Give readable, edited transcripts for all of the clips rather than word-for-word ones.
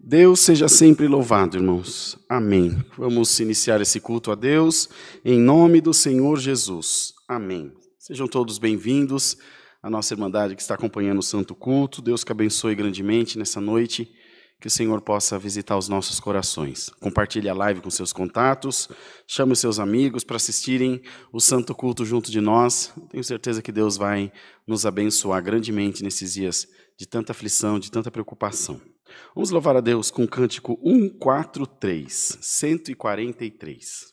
Deus seja sempre louvado, irmãos. Amém. Vamos iniciar esse culto a Deus em nome do Senhor Jesus. Amém. Sejam todos bem-vindos à nossa irmandade que está acompanhando o Santo Culto. Deus que abençoe grandemente nessa noite, que o Senhor possa visitar os nossos corações. Compartilhe a live com seus contatos, chame os seus amigos para assistirem o Santo Culto junto de nós. Tenho certeza que Deus vai nos abençoar grandemente nesses dias de tanta aflição, de tanta preocupação. Vamos louvar a Deus com o cântico 143, 143.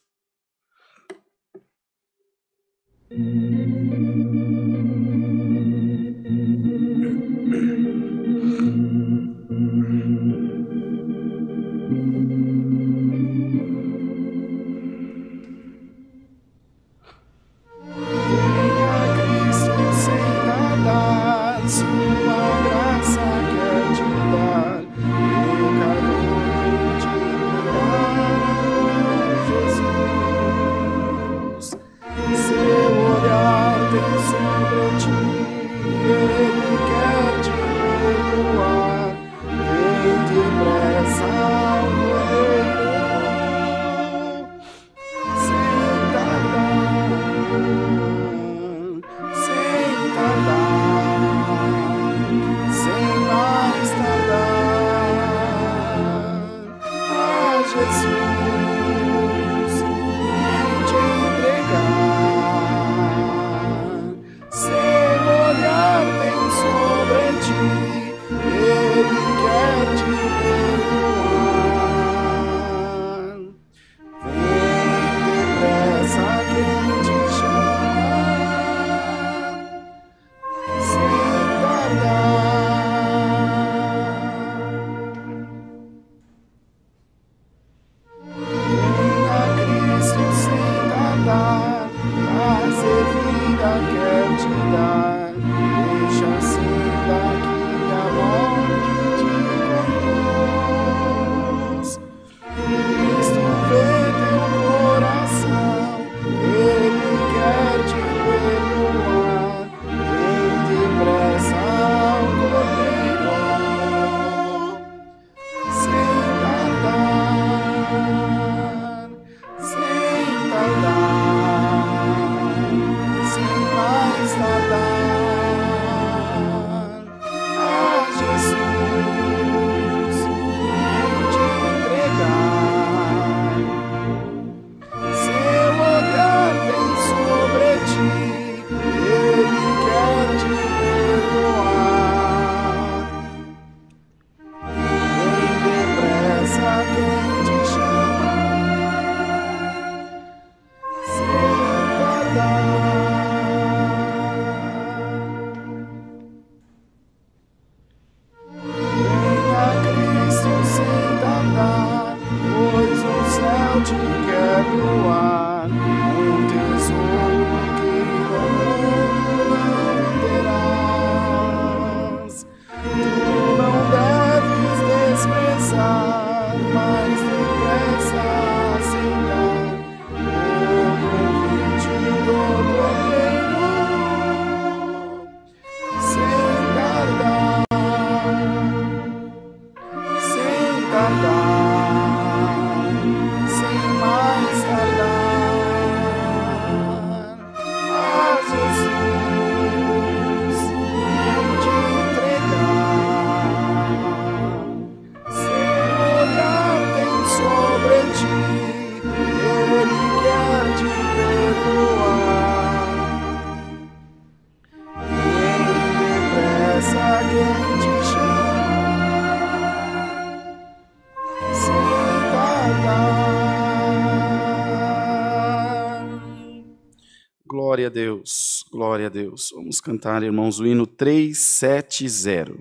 Glória a Deus, glória a Deus. Vamos cantar, irmãos, o hino 370,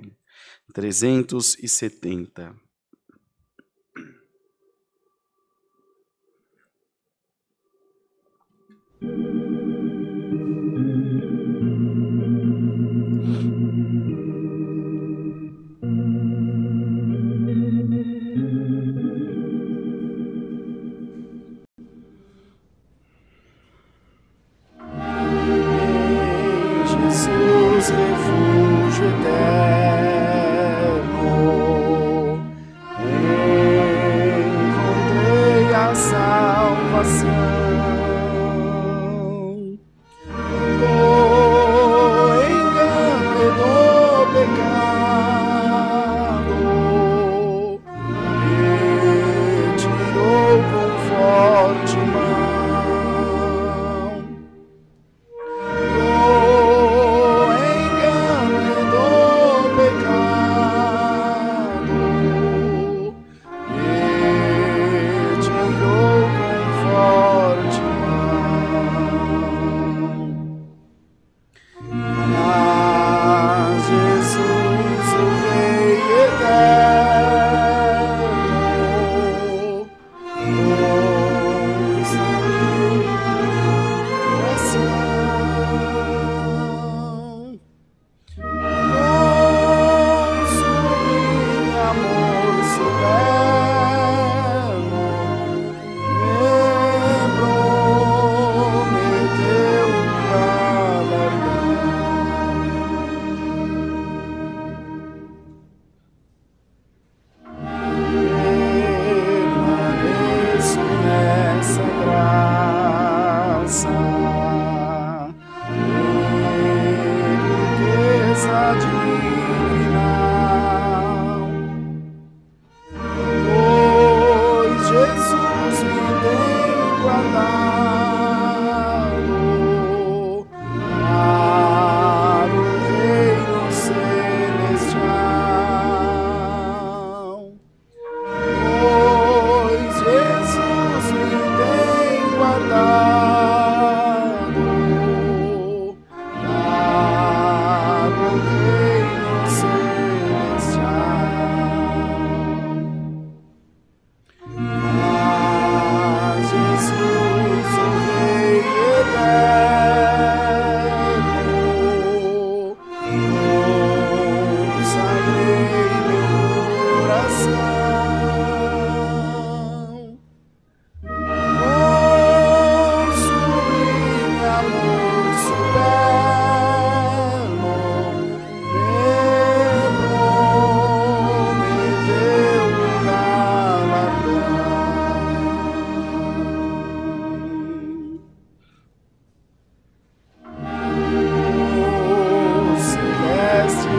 370. Jesus, refúgio eterno,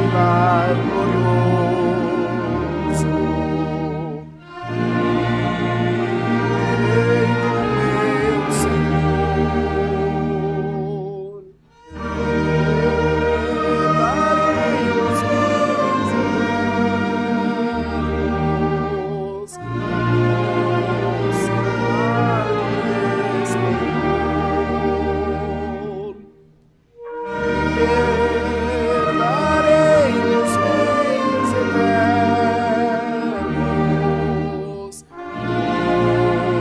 lugar glorioso. Rei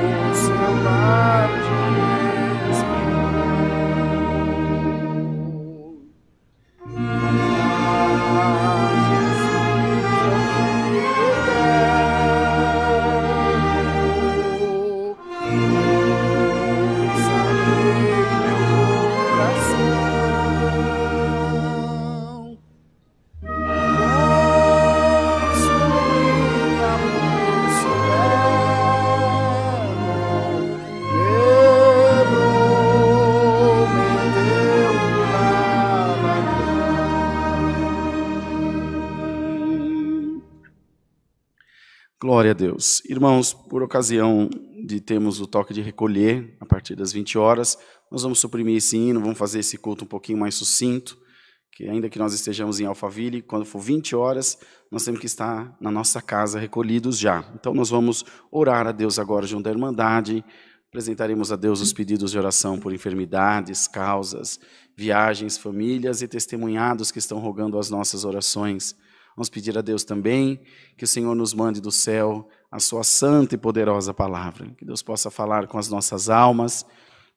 do meu Senhor, darei os meus irmãos, Glória a Deus. Irmãos, por ocasião de termos o toque de recolher, a partir das 20 horas, nós vamos suprimir esse hino, vamos fazer esse culto um pouquinho mais sucinto, que ainda que nós estejamos em Alphaville, quando for 20 horas, nós temos que estar na nossa casa recolhidos já. Então nós vamos orar a Deus agora junto à Irmandade, apresentaremos a Deus os pedidos de oração por enfermidades, causas, viagens, famílias e testemunhados que estão rogando as nossas orações. Vamos pedir a Deus também que o Senhor nos mande do céu a sua santa e poderosa palavra. Que Deus possa falar com as nossas almas,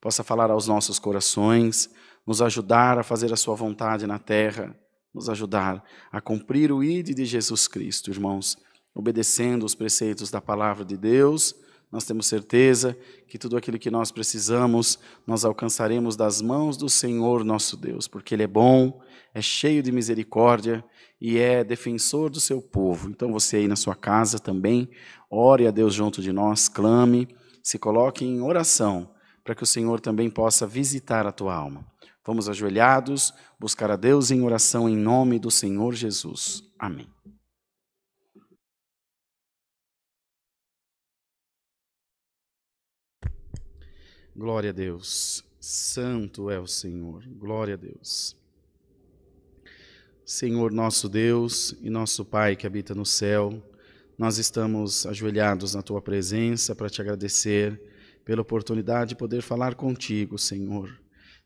possa falar aos nossos corações, nos ajudar a fazer a sua vontade na terra, nos ajudar a cumprir o ide de Jesus Cristo, irmãos. Obedecendo os preceitos da palavra de Deus, nós temos certeza que tudo aquilo que nós precisamos, nós alcançaremos das mãos do Senhor nosso Deus, porque Ele é bom, é cheio de misericórdia e é defensor do seu povo. Então você aí na sua casa também, ore a Deus junto de nós, clame, se coloque em oração, para que o Senhor também possa visitar a tua alma. Vamos ajoelhados, buscar a Deus em oração em nome do Senhor Jesus. Amém. Glória a Deus. Santo é o Senhor. Glória a Deus. Senhor nosso Deus e nosso Pai que habita no céu, nós estamos ajoelhados na Tua presença para Te agradecer pela oportunidade de poder falar contigo, Senhor,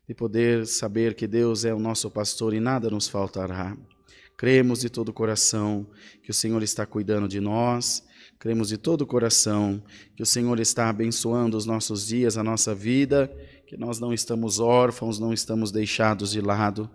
de poder saber que Deus é o nosso pastor e nada nos faltará. Cremos de todo o coração que o Senhor está cuidando de nós, cremos de todo o coração que o Senhor está abençoando os nossos dias, a nossa vida, que nós não estamos órfãos, não estamos deixados de lado.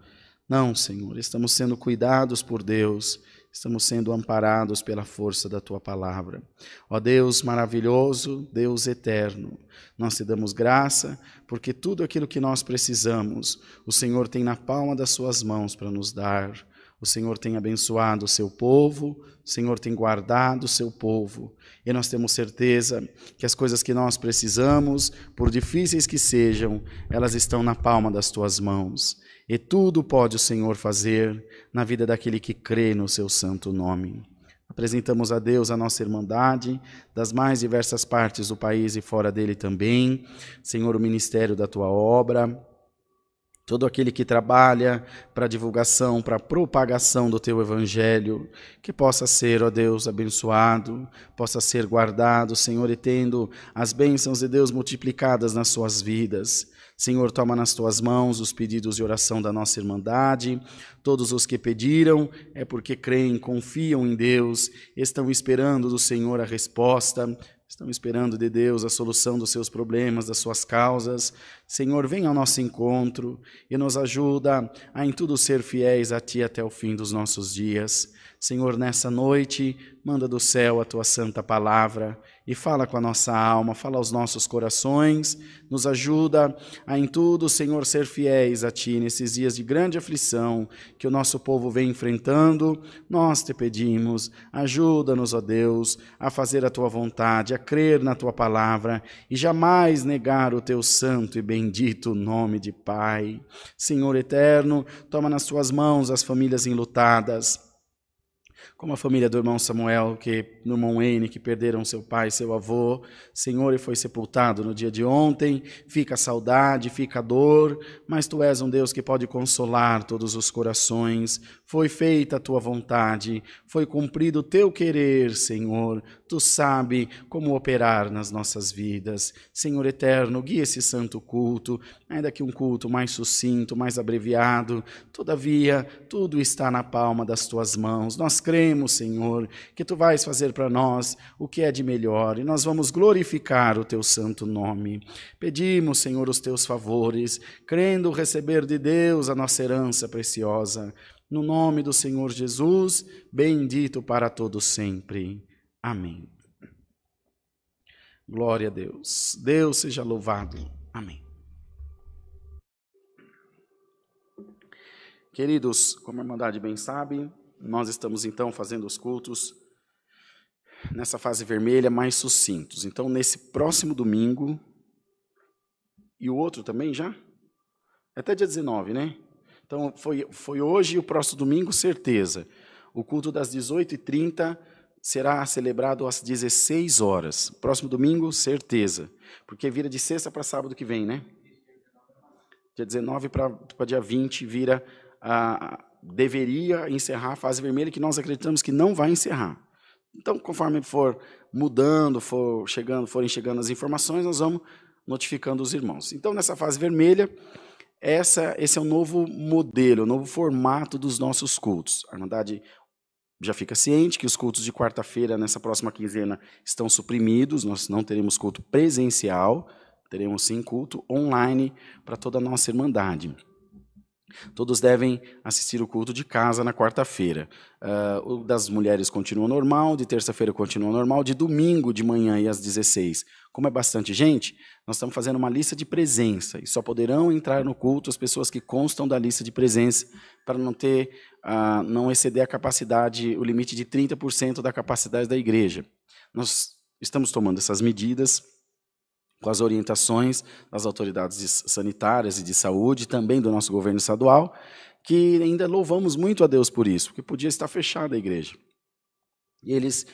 Não, Senhor, estamos sendo cuidados por Deus, estamos sendo amparados pela força da Tua palavra. Ó Deus maravilhoso, Deus eterno, nós Te damos graça, porque tudo aquilo que nós precisamos, o Senhor tem na palma das Suas mãos para nos dar. O Senhor tem abençoado o Seu povo, o Senhor tem guardado o Seu povo. E nós temos certeza que as coisas que nós precisamos, por difíceis que sejam, elas estão na palma das Tuas mãos. E tudo pode o Senhor fazer na vida daquele que crê no Seu santo nome. Apresentamos a Deus a nossa irmandade, das mais diversas partes do país e fora dele também. Senhor, o ministério da Tua obra, todo aquele que trabalha para a divulgação, para a propagação do Teu Evangelho, que possa ser, ó Deus, abençoado, possa ser guardado, Senhor, e tendo as bênçãos de Deus multiplicadas nas suas vidas. Senhor, toma nas Tuas mãos os pedidos de oração da nossa irmandade. Todos os que pediram é porque creem, confiam em Deus, estão esperando do Senhor a resposta, estão esperando de Deus a solução dos seus problemas, das suas causas. Senhor, vem ao nosso encontro e nos ajuda a em tudo ser fiéis a Ti até o fim dos nossos dias. Senhor, nessa noite, manda do céu a Tua santa palavra e fala com a nossa alma, fala aos nossos corações, nos ajuda a em tudo, Senhor, ser fiéis a Ti nesses dias de grande aflição que o nosso povo vem enfrentando. Nós te pedimos, ajuda-nos, ó Deus, a fazer a Tua vontade, a crer na Tua palavra e jamais negar o Teu santo e bendito nome de Pai. Senhor eterno, toma nas Tuas mãos as famílias enlutadas, como a família do irmão Samuel, do irmão Wayne, que perderam seu pai e seu avô, Senhor, e foi sepultado no dia de ontem. Fica a saudade, fica a dor, mas Tu és um Deus que pode consolar todos os corações. Foi feita a Tua vontade, foi cumprido o Teu querer, Senhor. Tu sabe como operar nas nossas vidas. Senhor eterno, guia esse santo culto, ainda que um culto mais sucinto, mais abreviado. Todavia, tudo está na palma das Tuas mãos. Nós cremos, Senhor, que Tu vais fazer para nós o que é de melhor e nós vamos glorificar o Teu santo nome. Pedimos, Senhor, os Teus favores, crendo receber de Deus a nossa herança preciosa. No nome do Senhor Jesus, bendito para todos sempre. Amém. Glória a Deus. Deus seja louvado. Amém. Queridos, como a Irmandade bem sabe, nós estamos então fazendo os cultos nessa fase vermelha mais sucintos. Então, nesse próximo domingo, e o outro também já? Até dia 19, né? Então, foi hoje e o próximo domingo, certeza. O culto das 18h30 será celebrado às 16 horas. Próximo domingo, certeza. Porque vira de sexta para sábado que vem, né? Dia 19 para dia 20 vira... deveria encerrar a fase vermelha, que nós acreditamos que não vai encerrar. Então, conforme for mudando, forem chegando as informações, nós vamos notificando os irmãos. Então, nessa fase vermelha, esse é o novo modelo, o novo formato dos nossos cultos. A Irmandade já fica ciente que os cultos de quarta-feira, nessa próxima quinzena, estão suprimidos, nós não teremos culto presencial, teremos sim culto online para toda a nossa Irmandade. Todos devem assistir o culto de casa na quarta-feira. O das mulheres continua normal, de terça-feira continua normal, de domingo de manhã e às 16. Como é bastante gente, nós estamos fazendo uma lista de presença e só poderão entrar no culto as pessoas que constam da lista de presença para não exceder a capacidade, o limite de 30% da capacidade da igreja. Nós estamos tomando essas medidas com as orientações das autoridades sanitárias e de saúde, também do nosso governo estadual, que ainda louvamos muito a Deus por isso, porque podia estar fechada a igreja. E eles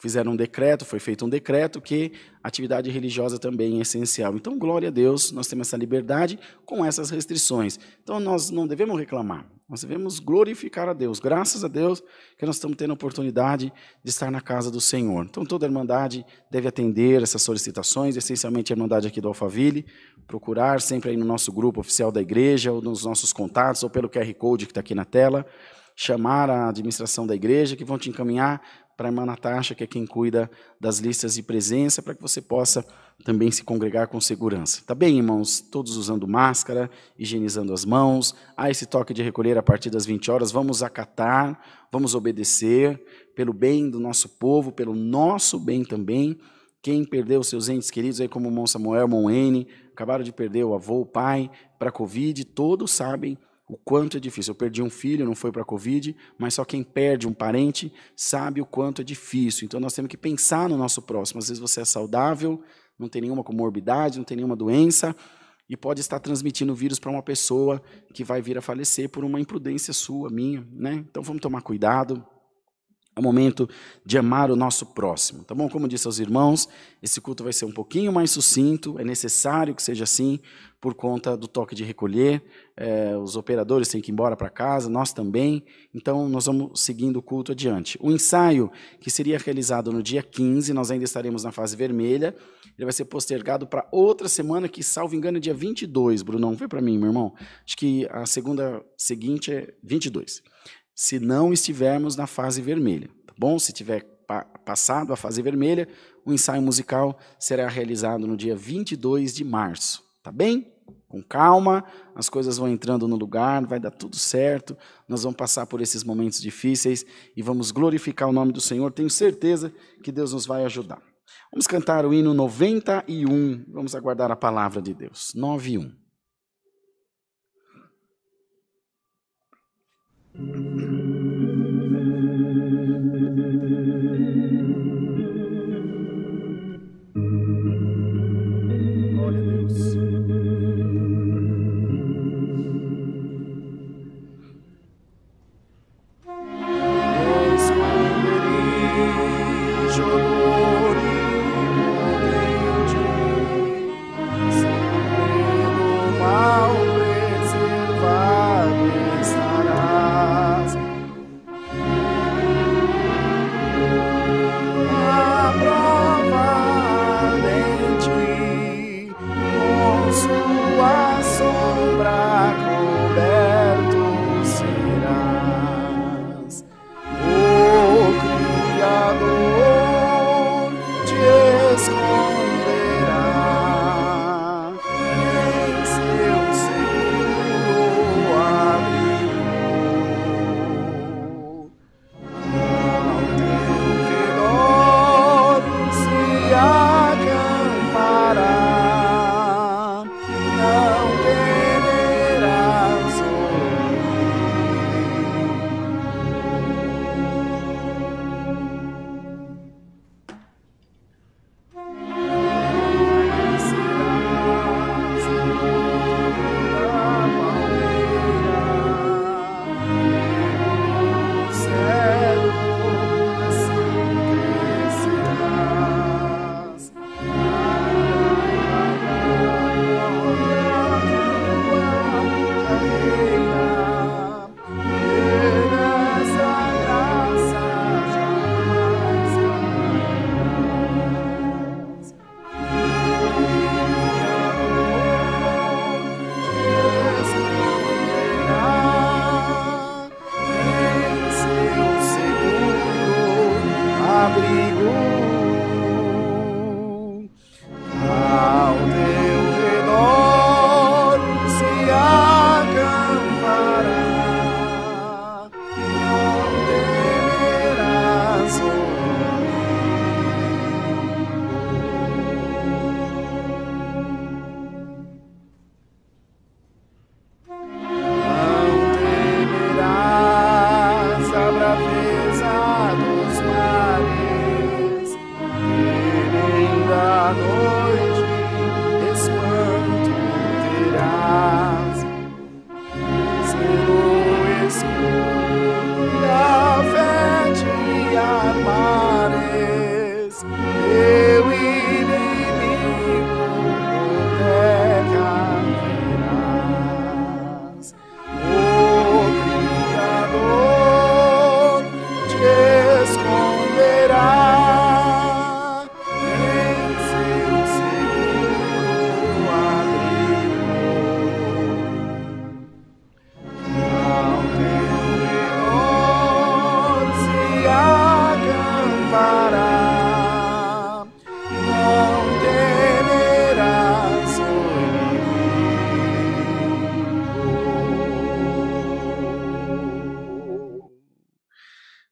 fizeram um decreto, foi feito um decreto que a atividade religiosa também é essencial. Então, glória a Deus, nós temos essa liberdade com essas restrições. Então, nós não devemos reclamar, nós devemos glorificar a Deus. Graças a Deus que nós estamos tendo a oportunidade de estar na casa do Senhor. Então, toda a Irmandade deve atender essas solicitações, essencialmente a Irmandade aqui do Alphaville, procurar sempre aí no nosso grupo oficial da igreja, ou nos nossos contatos, ou pelo QR Code que está aqui na tela, chamar a administração da igreja, que vão te encaminhar para a irmã Natasha, que é quem cuida das listas de presença, para que você possa também se congregar com segurança. Tá bem, irmãos? Todos usando máscara, higienizando as mãos. Há esse toque de recolher a partir das 20 horas. Vamos acatar, vamos obedecer, pelo bem do nosso povo, pelo nosso bem também. Quem perdeu seus entes queridos, aí como o irmão Samuel, o irmão Wayne, acabaram de perder o avô, o pai, para a Covid, todos sabem o quanto é difícil. Eu perdi um filho, não foi para a Covid, mas só quem perde um parente sabe o quanto é difícil. Então, nós temos que pensar no nosso próximo. Às vezes você é saudável, não tem nenhuma comorbidade, não tem nenhuma doença, e pode estar transmitindo o vírus para uma pessoa que vai vir a falecer por uma imprudência sua, minha, né? Então, vamos tomar cuidado. É o momento de amar o nosso próximo, tá bom? Como disse aos irmãos, esse culto vai ser um pouquinho mais sucinto, é necessário que seja assim, por conta do toque de recolher, os operadores têm que ir embora para casa, nós também, então nós vamos seguindo o culto adiante. O ensaio, que seria realizado no dia 15, nós ainda estaremos na fase vermelha, ele vai ser postergado para outra semana, que, salvo engano, é dia 22, Brunão, vê para mim, meu irmão, acho que a segunda seguinte é 22. Se não estivermos na fase vermelha, tá bom? Se tiver passado a fase vermelha, o ensaio musical será realizado no dia 22 de março, tá bem? Com calma, as coisas vão entrando no lugar, vai dar tudo certo, nós vamos passar por esses momentos difíceis e vamos glorificar o nome do Senhor, tenho certeza que Deus nos vai ajudar. Vamos cantar o hino 91. Vamos aguardar a palavra de Deus. 91. Glória a Deus.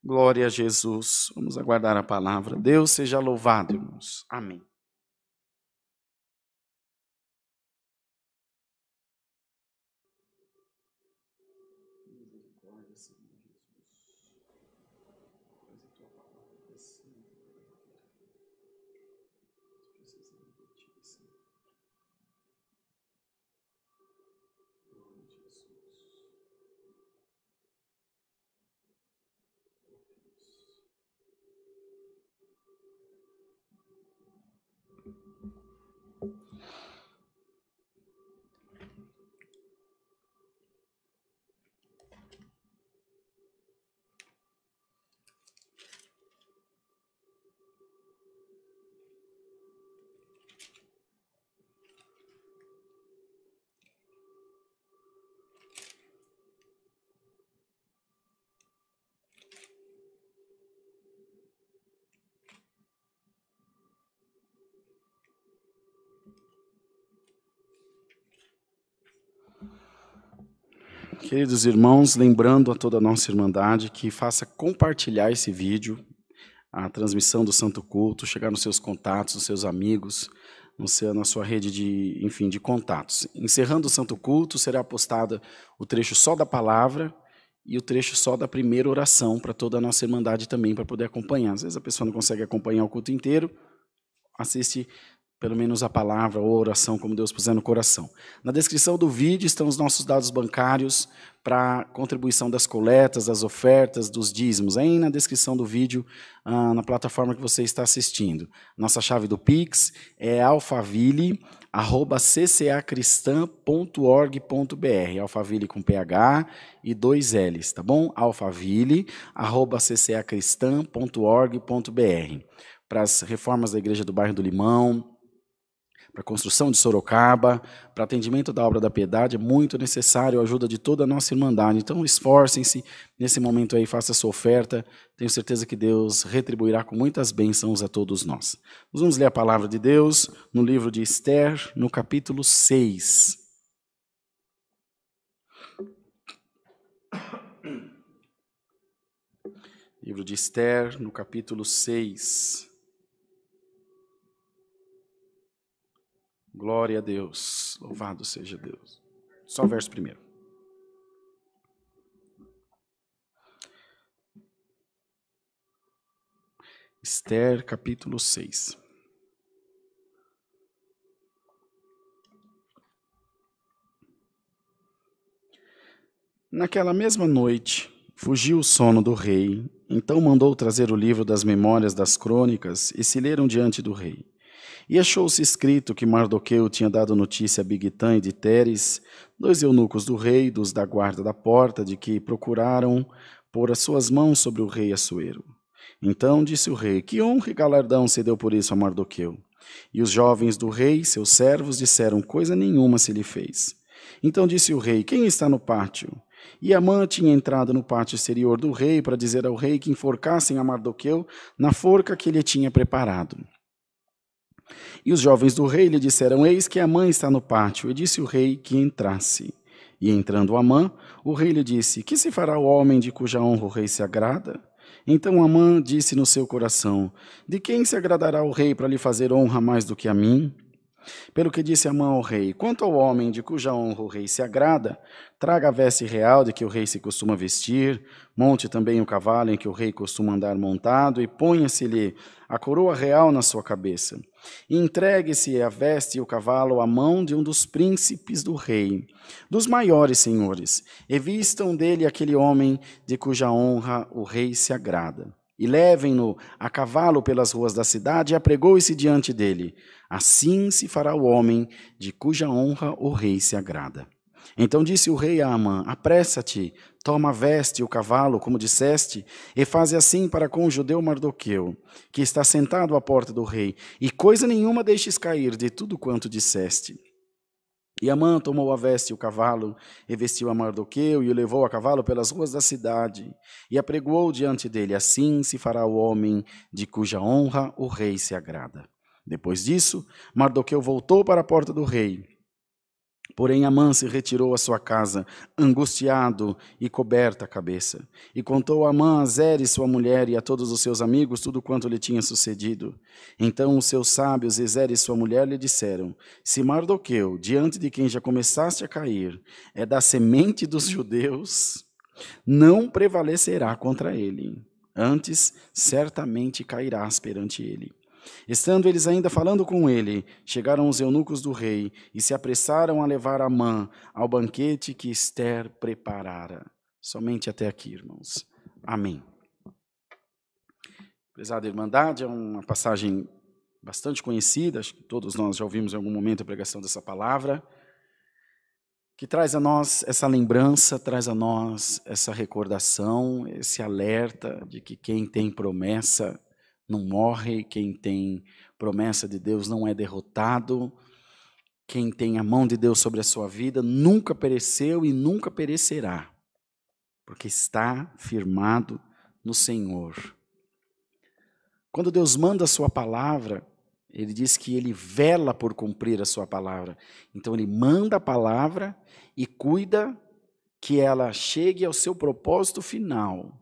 Glória a Jesus. Vamos aguardar a palavra. Deus seja louvado, irmãos. Amém. Queridos irmãos, lembrando a toda a nossa irmandade que faça compartilhar esse vídeo, a transmissão do Santo Culto, chegar nos seus contatos, nos seus amigos, na sua rede de contatos. Encerrando o Santo Culto, será postado o trecho só da palavra e o trecho só da primeira oração para toda a nossa Irmandade também, para poder acompanhar. Às vezes a pessoa não consegue acompanhar o culto inteiro, assiste pelo menos a palavra ou a oração, como Deus puser no coração. Na descrição do vídeo estão os nossos dados bancários para contribuição das coletas, das ofertas, dos dízimos. Aí na descrição do vídeo, na plataforma que você está assistindo. Nossa chave do Pix é alfaville@ccacristã.org.br. Alfaville com PH e 2 L's, tá bom? alfaville@ccacristã.org.br. Para as reformas da Igreja do Bairro do Limão, para a construção de Sorocaba, para atendimento da obra da piedade, é muito necessário a ajuda de toda a nossa Irmandade. Então, esforcem-se nesse momento aí, faça a sua oferta. Tenho certeza que Deus retribuirá com muitas bênçãos a todos nós. Nós vamos ler a palavra de Deus no livro de Esther, no capítulo 6. Livro de Esther, no capítulo 6. Glória a Deus, louvado seja Deus. Só o verso primeiro. Esther, capítulo 6. Naquela mesma noite, fugiu o sono do rei, então mandou trazer o livro das memórias das crônicas e se leram diante do rei. E achou-se escrito que Mardoqueu tinha dado notícia a Bigtã e de Teres, 2 eunucos do rei, dos da guarda da porta, de que procuraram pôr as suas mãos sobre o rei Assuero. Então disse o rei: que honra e galardão se deu por isso a Mardoqueu? E os jovens do rei, seus servos, disseram: coisa nenhuma se lhe fez. Então disse o rei: quem está no pátio? E Amã tinha entrado no pátio exterior do rei para dizer ao rei que enforcassem a Mardoqueu na forca que ele tinha preparado. E os jovens do rei lhe disseram: eis que Amã está no pátio. E disse o rei que entrasse. E entrando Amã, o rei lhe disse: que se fará o homem de cuja honra o rei se agrada? Então Amã disse no seu coração: de quem se agradará o rei para lhe fazer honra mais do que a mim? Pelo que disse Amã ao rei: quanto ao homem de cuja honra o rei se agrada, traga a veste real de que o rei se costuma vestir, monte também o cavalo em que o rei costuma andar montado, e ponha-se-lhe a coroa real na sua cabeça. E entregue-se a veste e o cavalo à mão de um dos príncipes do rei, dos maiores senhores, e vistam dele aquele homem de cuja honra o rei se agrada. E levem-no a cavalo pelas ruas da cidade e apregoe-se diante dele. Assim se fará o homem de cuja honra o rei se agrada. Então disse o rei a Amã: apressa-te, toma a veste e o cavalo, como disseste, e faze assim para com o judeu Mardoqueu, que está sentado à porta do rei, e coisa nenhuma deixes cair de tudo quanto disseste. E Amã tomou a veste e o cavalo, e vestiu a Mardoqueu, e o levou a cavalo pelas ruas da cidade, e apregoou diante dele. Assim se fará o homem de cuja honra o rei se agrada. Depois disso, Mardoqueu voltou para a porta do rei. Porém Amã se retirou à sua casa, angustiado e coberta a cabeça. E contou Amã a Zeres, sua mulher, e a todos os seus amigos tudo quanto lhe tinha sucedido. Então os seus sábios e Zeres, sua mulher, lhe disseram: se Mardoqueu, diante de quem já começaste a cair, é da semente dos judeus, não prevalecerá contra ele. Antes, certamente cairás perante ele. Estando eles ainda falando com ele, chegaram os eunucos do rei e se apressaram a levar Amã ao banquete que Esther preparara. Somente até aqui, irmãos. Amém. Prezada Irmandade, é uma passagem bastante conhecida, acho que todos nós já ouvimos em algum momento a pregação dessa palavra, que traz a nós essa lembrança, traz a nós essa recordação, esse alerta de que quem tem promessa não morre, quem tem promessa de Deus não é derrotado, quem tem a mão de Deus sobre a sua vida nunca pereceu e nunca perecerá, porque está firmado no Senhor. Quando Deus manda a sua palavra, Ele diz que Ele vela por cumprir a sua palavra. Então Ele manda a palavra e cuida que ela chegue ao seu propósito final,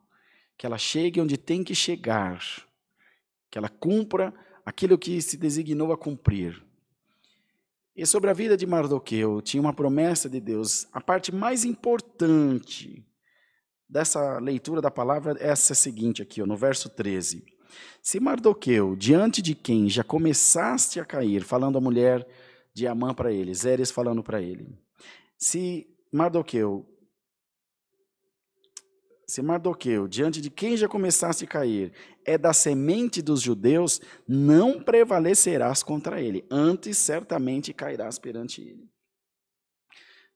que ela chegue onde tem que chegar. que ela cumpra aquilo que se designou a cumprir. E sobre a vida de Mardoqueu, tinha uma promessa de Deus. A parte mais importante dessa leitura da palavra é essa seguinte aqui, no verso 13. Se Mardoqueu, diante de quem já começaste a cair, falando a mulher de Amã para ele, Zeres falando para ele, se Mardoqueu, diante de quem já começaste a cair, é da semente dos judeus, não prevalecerás contra ele, antes certamente cairás perante ele.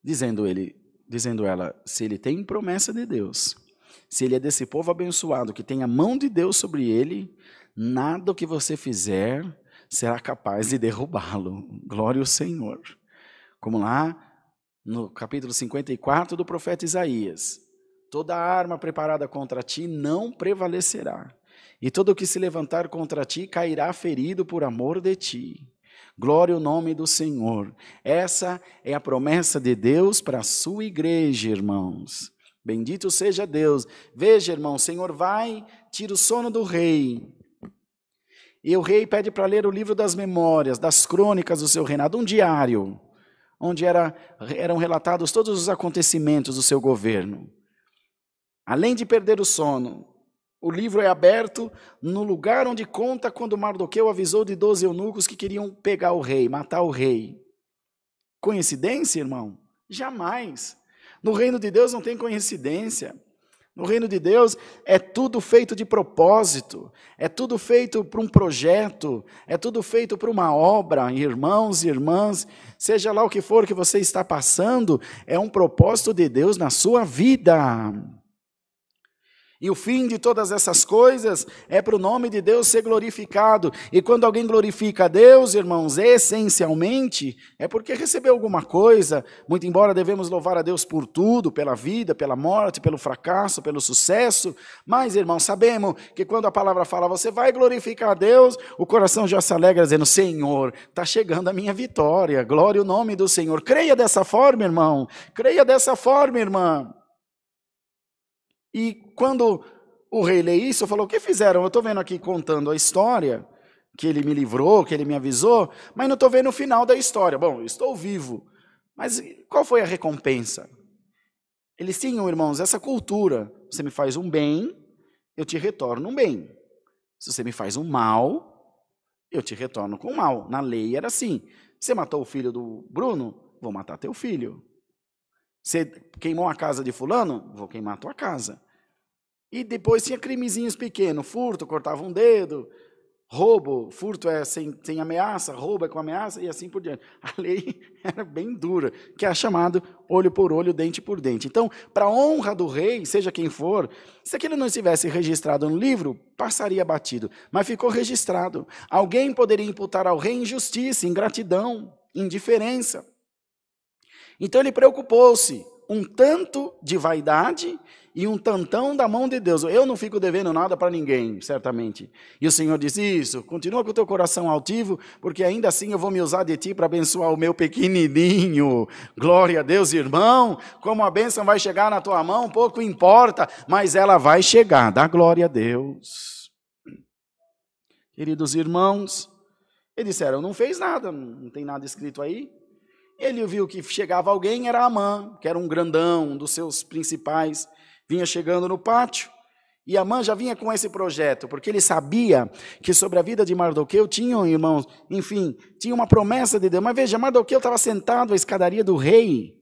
Dizendo ela, se ele tem promessa de Deus, se ele é desse povo abençoado, que tem a mão de Deus sobre ele, nada o que você fizer será capaz de derrubá-lo. Glória ao Senhor. Como lá no capítulo 54 do profeta Isaías, toda arma preparada contra ti não prevalecerá, e todo o que se levantar contra ti cairá ferido por amor de ti. Glória ao nome do Senhor. Essa é a promessa de Deus para a sua igreja, irmãos. Bendito seja Deus. Veja, irmão, o Senhor vai, tira o sono do rei. E o rei pede para ler o livro das memórias, das crônicas do seu reinado, um diário, onde eram relatados todos os acontecimentos do seu governo. Além de perder o sono, o livro é aberto no lugar onde conta quando Mardoqueu avisou de 12 eunucos que queriam pegar o rei, matar o rei. Coincidência, irmão? Jamais. No reino de Deus não tem coincidência. No reino de Deus é tudo feito de propósito, é tudo feito para um projeto, é tudo feito para uma obra, irmãos e irmãs, seja lá o que for que você está passando, é um propósito de Deus na sua vida. E o fim de todas essas coisas é para o nome de Deus ser glorificado. E quando alguém glorifica a Deus, irmãos, essencialmente, é porque recebeu alguma coisa. Muito embora devemos louvar a Deus por tudo, pela vida, pela morte, pelo fracasso, pelo sucesso. Mas, irmãos, sabemos que quando a palavra fala, você vai glorificar a Deus, o coração já se alegra dizendo, Senhor, está chegando a minha vitória. Glória ao nome do Senhor. Creia dessa forma, irmão. Creia dessa forma, irmã. E quando o rei lê isso, falou, o que fizeram? Eu estou vendo aqui contando a história, que ele me livrou, que ele me avisou, mas não estou vendo o final da história. Bom, eu estou vivo, mas qual foi a recompensa? Eles tinham, irmãos, essa cultura, você me faz um bem, eu te retorno um bem. Se você me faz um mal, eu te retorno com um mal. Na lei era assim, você matou o filho do Bruno, vou matar teu filho. Você queimou a casa de fulano? Vou queimar a tua casa. E depois tinha crimezinhos pequenos, furto, cortava um dedo, roubo, furto é sem ameaça, roubo é com ameaça e assim por diante. A lei era bem dura, que é chamado olho por olho, dente por dente. Então, para a honra do rei, seja quem for, se aquilo não estivesse registrado no livro, passaria batido. Mas ficou registrado. Alguém poderia imputar ao rei injustiça, ingratidão, indiferença. Então ele preocupou-se, um tanto de vaidade e um tantão da mão de Deus. Eu não fico devendo nada para ninguém, certamente. E o Senhor diz isso, continua com o teu coração altivo, porque ainda assim eu vou me usar de ti para abençoar o meu pequenininho. Glória a Deus, irmão, como a bênção vai chegar na tua mão, pouco importa, mas ela vai chegar, dá glória a Deus. Queridos irmãos, eles disseram, não fez nada, não tem nada escrito aí. Ele viu que chegava alguém, era Amã, que era um grandão, um dos seus principais, vinha chegando no pátio, e Amã já vinha com esse projeto, porque ele sabia que sobre a vida de Mardoqueu tinham, irmãos, enfim, tinha uma promessa de Deus. Mas veja, Mardoqueu estava sentado à escadaria do rei,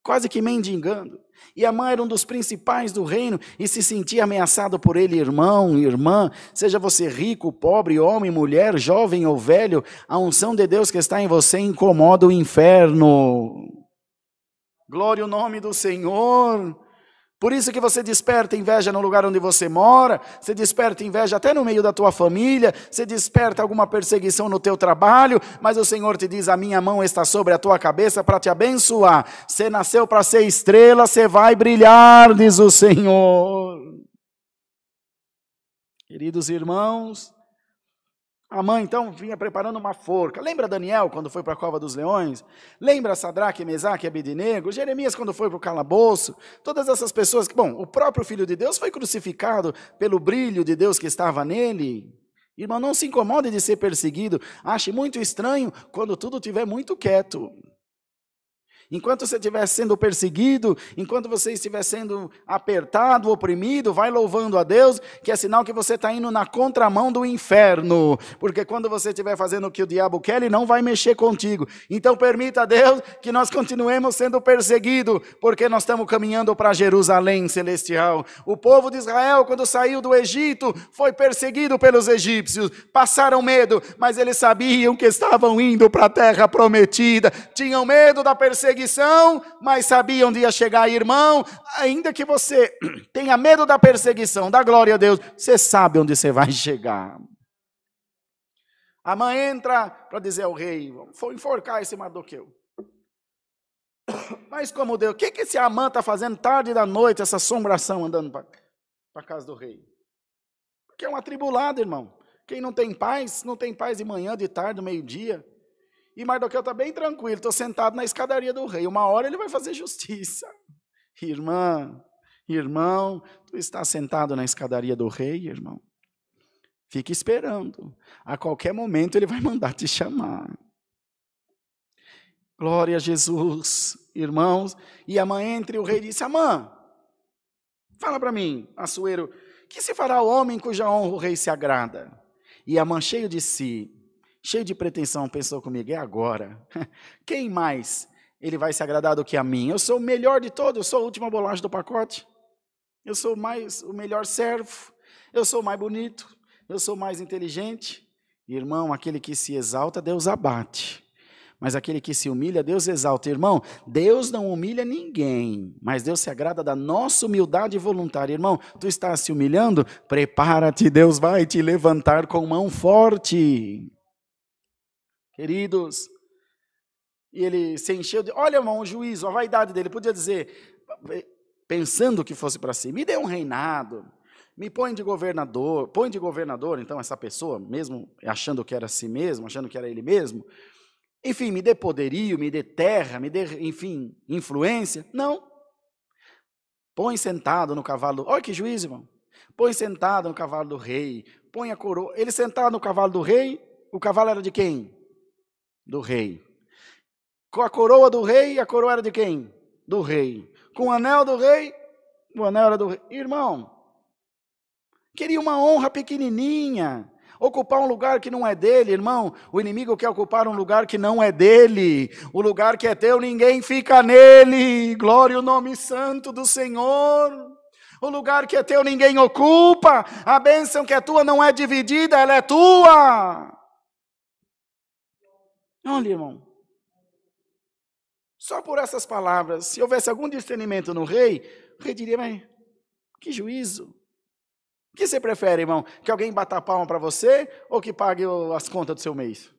quase que mendigando, e Amã era um dos principais do reino, e se sentia ameaçado por ele, irmão, irmã, seja você rico, pobre, homem, mulher, jovem ou velho, a unção de Deus que está em você incomoda o inferno. Glória ao nome do Senhor. Por isso que você desperta inveja no lugar onde você mora, você desperta inveja até no meio da tua família, você desperta alguma perseguição no teu trabalho, mas o Senhor te diz, a minha mão está sobre a tua cabeça para te abençoar. Você nasceu para ser estrela, você vai brilhar, diz o Senhor. Queridos irmãos, Amã então vinha preparando uma forca. Lembra Daniel quando foi para a cova dos leões? Lembra Sadraque, Mesaque e Abednego? Jeremias quando foi para o calabouço? Todas essas pessoas que, bom, o próprio Filho de Deus foi crucificado pelo brilho de Deus que estava nele. Irmão, não se incomode de ser perseguido. Ache muito estranho quando tudo estiver muito quieto. Enquanto você estiver sendo perseguido, enquanto você estiver sendo apertado, oprimido, vai louvando a Deus, que é sinal que você está indo na contramão do inferno. Porque quando você estiver fazendo o que o diabo quer, ele não vai mexer contigo. Então permita a Deus que nós continuemos sendo perseguidos, porque nós estamos caminhando para Jerusalém celestial. O povo de Israel, quando saiu do Egito, foi perseguido pelos egípcios. Passaram medo, mas eles sabiam que estavam indo para a terra prometida. Tinham medo da perseguição, mas sabiam onde ia chegar, irmão. Ainda que você tenha medo da perseguição, da glória a Deus, você sabe onde você vai chegar. A mãe entra para dizer ao rei: foi enforcar esse Mardoqueu. Mas como Deus, o que esse Amã está fazendo tarde da noite, essa assombração andando para a casa do rei? Porque é um atribulado, irmão. Quem não tem paz de manhã, de tarde, do meio-dia. E Mardoqueu está bem tranquilo, estou sentado na escadaria do rei. Uma hora ele vai fazer justiça. Irmão, tu está sentado na escadaria do rei, irmão? Fique esperando. A qualquer momento ele vai mandar te chamar. Glória a Jesus, irmãos. E a mãe entra e o rei disse: Amã, fala para mim, Assuero, que se fará o homem cuja honra o rei se agrada? E Amã, cheio de si, cheio de pretensão, pensou comigo: é agora. Quem mais ele vai se agradar do que a mim? Eu sou o melhor de todos, eu sou a última bolacha do pacote. Eu sou o melhor servo, eu sou o mais bonito, eu sou o mais inteligente. Irmão, aquele que se exalta, Deus abate. Mas aquele que se humilha, Deus exalta. Irmão, Deus não humilha ninguém, mas Deus se agrada da nossa humildade voluntária. Irmão, tu estás se humilhando? Prepara-te, Deus vai te levantar com mão forte. Queridos, e ele se encheu de... Olha, irmão, o juízo, a vaidade dele, podia dizer, pensando que fosse para si, me dê um reinado, me põe de governador, então, essa pessoa, mesmo achando que era si mesmo, achando que era ele mesmo, enfim, me dê poderio, me dê terra, me dê, enfim, influência. Não. Põe sentado no cavalo, olha que juízo, irmão, põe sentado no cavalo do rei, põe a coroa, ele sentado no cavalo do rei, o cavalo era de quem? Do rei. Com a coroa do rei, a coroa era de quem? Do rei. Com o anel do rei, o anel era do rei. Irmão, queria uma honra pequenininha, ocupar um lugar que não é dele, irmão. O inimigo quer ocupar um lugar que não é dele. O lugar que é teu, ninguém fica nele. Glória ao nome santo do Senhor. O lugar que é teu, ninguém ocupa. A bênção que é tua não é dividida, ela é tua. Olha, irmão, só por essas palavras, se houvesse algum discernimento no rei, o rei diria: mas que juízo. O que você prefere, irmão? Que alguém bata a palma para você ou que pague as contas do seu mês?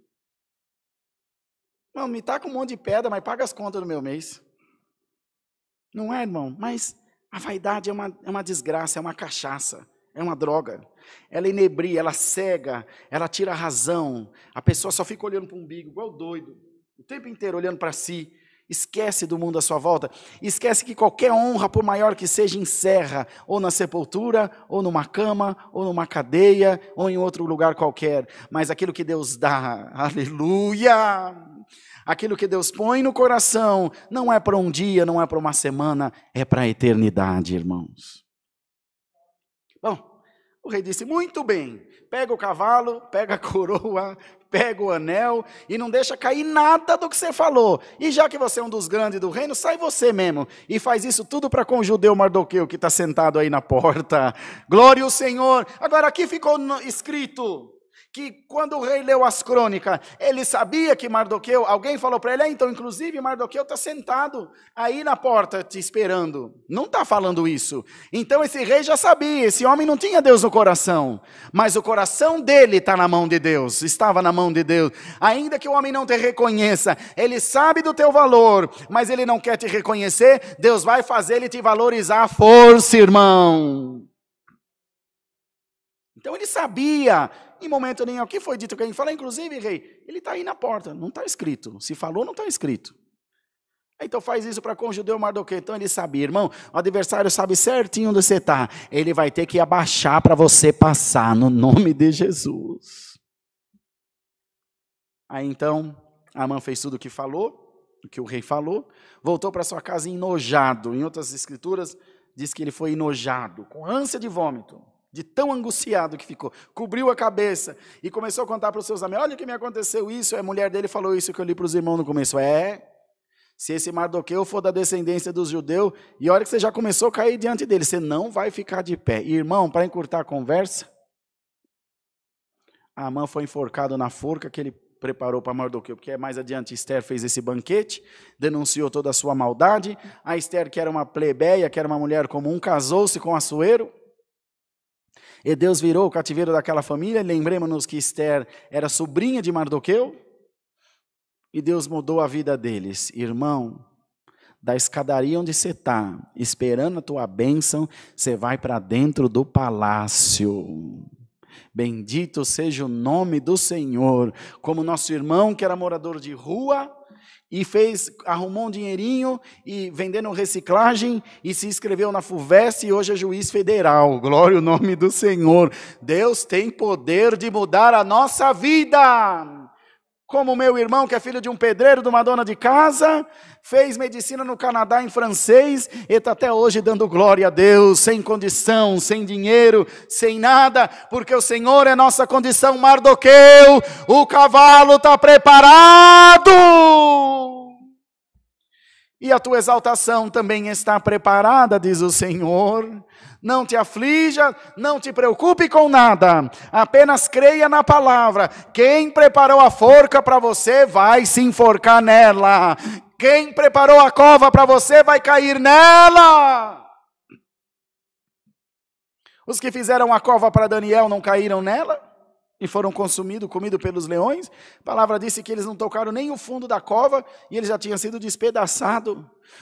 Não, me taca um monte de pedra, mas paga as contas do meu mês. Não é, irmão? Mas a vaidade é uma desgraça, é uma cachaça. É uma droga, ela inebria, ela cega, ela tira a razão, a pessoa só fica olhando para o umbigo, igual doido, o tempo inteiro olhando para si, esquece do mundo à sua volta, esquece que qualquer honra, por maior que seja, encerra, ou na sepultura, ou numa cama, ou numa cadeia, ou em outro lugar qualquer, mas aquilo que Deus dá, aleluia! Aquilo que Deus põe no coração, não é para um dia, não é para uma semana, é para a eternidade, irmãos. Bom, o rei disse: muito bem, pega o cavalo, pega a coroa, pega o anel e não deixa cair nada do que você falou. E já que você é um dos grandes do reino, sai você mesmo e faz isso tudo para com o judeu Mardoqueu que está sentado aí na porta. Glória ao Senhor. Agora aqui ficou escrito que quando o rei leu as crônicas, ele sabia que Mardoqueu, alguém falou para ele: então, inclusive, Mardoqueu está sentado aí na porta te esperando. Não está falando isso. Então esse rei já sabia, esse homem não tinha Deus no coração, mas o coração dele está na mão de Deus, estava na mão de Deus. Ainda que o homem não te reconheça, ele sabe do teu valor, mas ele não quer te reconhecer, Deus vai fazer ele te valorizar à força, irmão. Então ele sabia, em momento nenhum, o que foi dito que ele fala, inclusive, rei, ele está aí na porta, não está escrito. Se falou, não está escrito. Então faz isso para com o judeu Mardoqueu. Então ele sabia, irmão, o adversário sabe certinho onde você está. Ele vai ter que abaixar para você passar, no nome de Jesus. Aí então, Amã fez tudo o que falou, o que o rei falou, voltou para sua casa enojado. Em outras escrituras, diz que ele foi enojado, com ânsia de vômito, de tão angustiado que ficou. Cobriu a cabeça e começou a contar para os seus amigos, olha o que me aconteceu isso. A mulher dele falou isso que eu li para os irmãos no começo. Se esse Mardoqueu for da descendência dos judeus, e olha que você já começou a cair diante dele, você não vai ficar de pé. E, irmão, para encurtar a conversa, Amã foi enforcado na forca que ele preparou para Mardoqueu, porque mais adiante Esther fez esse banquete, denunciou toda a sua maldade. A Esther, que era uma plebeia, que era uma mulher comum, casou-se com Assuero, e Deus virou o cativeiro daquela família. Lembremos-nos que Esther era sobrinha de Mardoqueu, e Deus mudou a vida deles. Irmão, da escadaria onde você está, esperando a tua bênção, você vai para dentro do palácio. Bendito seja o nome do Senhor. Como nosso irmão que era morador de rua e arrumou um dinheirinho e vendendo reciclagem e se inscreveu na FUVEST e hoje é juiz federal. Glória ao nome do Senhor. Deus tem poder de mudar a nossa vida. Como meu irmão, que é filho de um pedreiro, de uma dona de casa, fez medicina no Canadá em francês, e está até hoje dando glória a Deus, sem condição, sem dinheiro, sem nada, porque o Senhor é nossa condição. Mardoqueu, o cavalo está preparado, e a tua exaltação também está preparada, diz o Senhor. Não te aflija, não te preocupe com nada, apenas creia na palavra. Quem preparou a forca para você vai se enforcar nela. Quem preparou a cova para você vai cair nela. Os que fizeram a cova para Daniel não caíram nela e foram comidos pelos leões. A palavra disse que eles não tocaram nem o fundo da cova e eles já tinham sido despedaçados.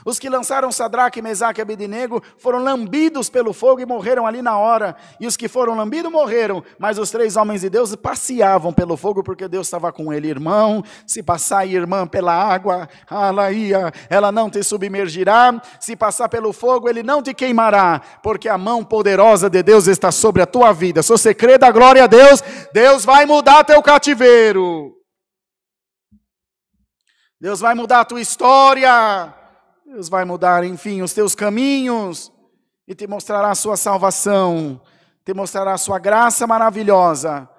Os que lançaram Sadraque, Mesaque e Abednego foram lambidos pelo fogo e morreram ali na hora. E os que foram lambidos morreram, mas os 3 homens de Deus passeavam pelo fogo porque Deus estava com ele. Irmão, se passar, irmã, pela água, ela não te submergirá. Se passar pelo fogo, ele não te queimará, porque a mão poderosa de Deus está sobre a tua vida. Se você crê, dá glória a Deus, Deus vai mudar teu cativeiro. Deus vai mudar a tua história. Deus vai mudar, enfim, os teus caminhos e te mostrará a sua salvação, te mostrará a sua graça maravilhosa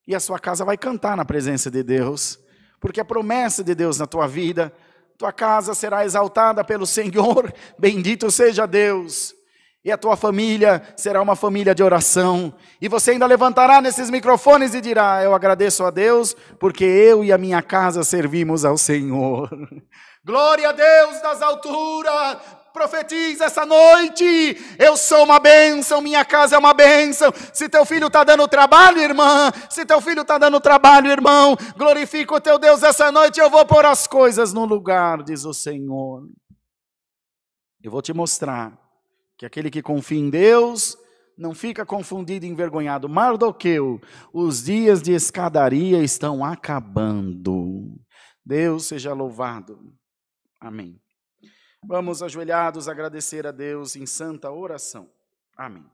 e a sua casa vai cantar na presença de Deus, porque a promessa de Deus na tua vida, tua casa será exaltada pelo Senhor, bendito seja Deus, e a tua família será uma família de oração, e você ainda levantará nesses microfones e dirá, eu agradeço a Deus, porque eu e a minha casa servimos ao Senhor. Glória a Deus das alturas, profetiza essa noite, eu sou uma bênção, minha casa é uma bênção. Se teu filho está dando trabalho, irmã, se teu filho está dando trabalho, irmão, glorifica o teu Deus essa noite, eu vou pôr as coisas no lugar, diz o Senhor. Eu vou te mostrar que aquele que confia em Deus não fica confundido e envergonhado. Mardoqueu, os dias de escadaria estão acabando. Deus seja louvado. Amém. Vamos ajoelhados agradecer a Deus em santa oração. Amém.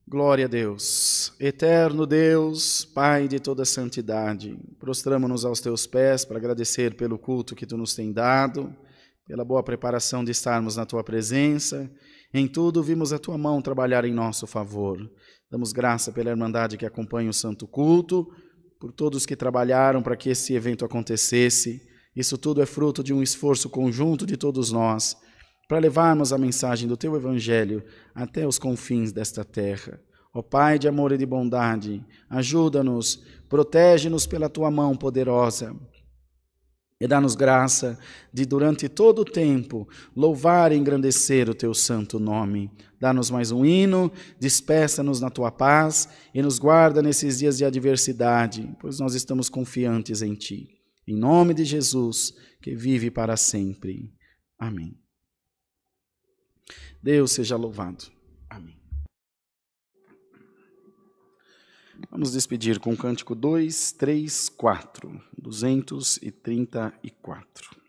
Glória a Deus. Eterno Deus, Pai de toda santidade, prostramo-nos aos teus pés para agradecer pelo culto que tu nos tem dado, pela boa preparação de estarmos na tua presença. Em tudo vimos a tua mão trabalhar em nosso favor. Damos graça pela irmandade que acompanha o santo culto, por todos que trabalharam para que esse evento acontecesse. Isso tudo é fruto de um esforço conjunto de todos nós, para levarmos a mensagem do teu evangelho até os confins desta terra. Ó Pai de amor e de bondade, ajuda-nos, protege-nos pela tua mão poderosa e dá-nos graça de, durante todo o tempo, louvar e engrandecer o teu santo nome. Dá-nos mais um hino, despeça-nos na tua paz e nos guarda nesses dias de adversidade, pois nós estamos confiantes em ti. Em nome de Jesus, que vive para sempre. Amém. Deus seja louvado. Amém. Vamos despedir com o cântico 2, 3, 4, 234.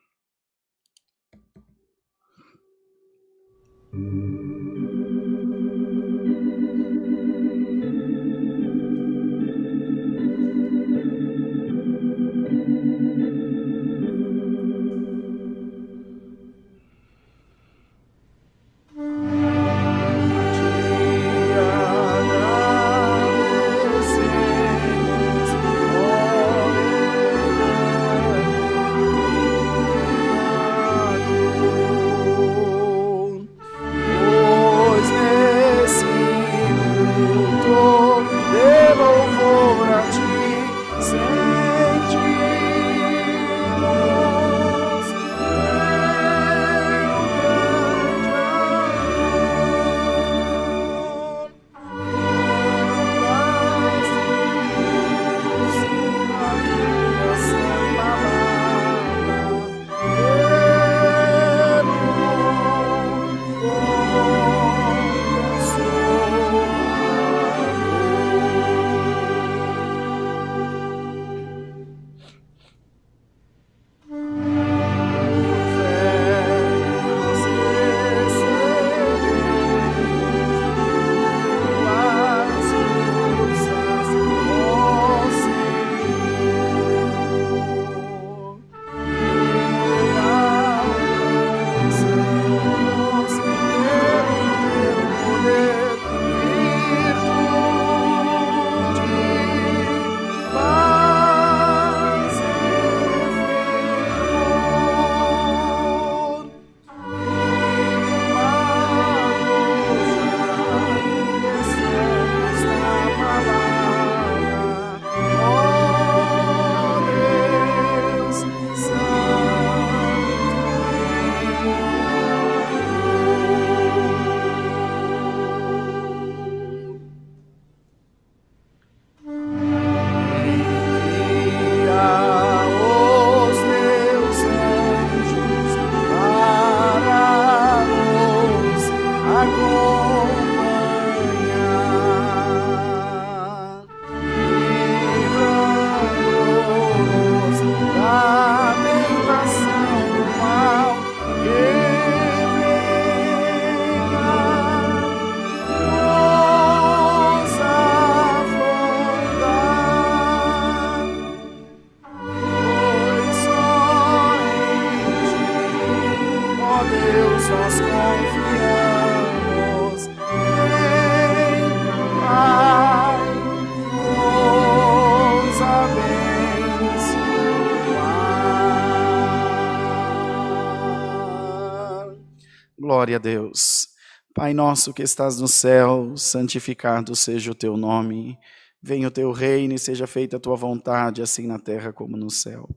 Glória a Deus. Pai nosso que estás no céu, santificado seja o teu nome. Venha o teu reino e seja feita a tua vontade, assim na terra como no céu.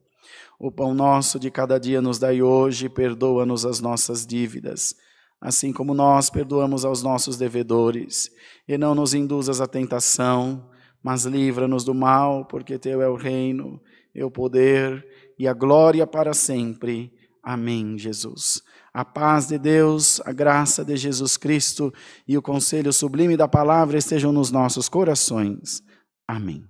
O pão nosso de cada dia nos dai hoje, perdoa-nos as nossas dívidas, assim como nós perdoamos aos nossos devedores. E não nos induzas à tentação, mas livra-nos do mal, porque teu é o reino, e o poder e a glória para sempre. Amém, Jesus. A paz de Deus, a graça de Jesus Cristo e o conselho sublime da palavra estejam nos nossos corações. Amém.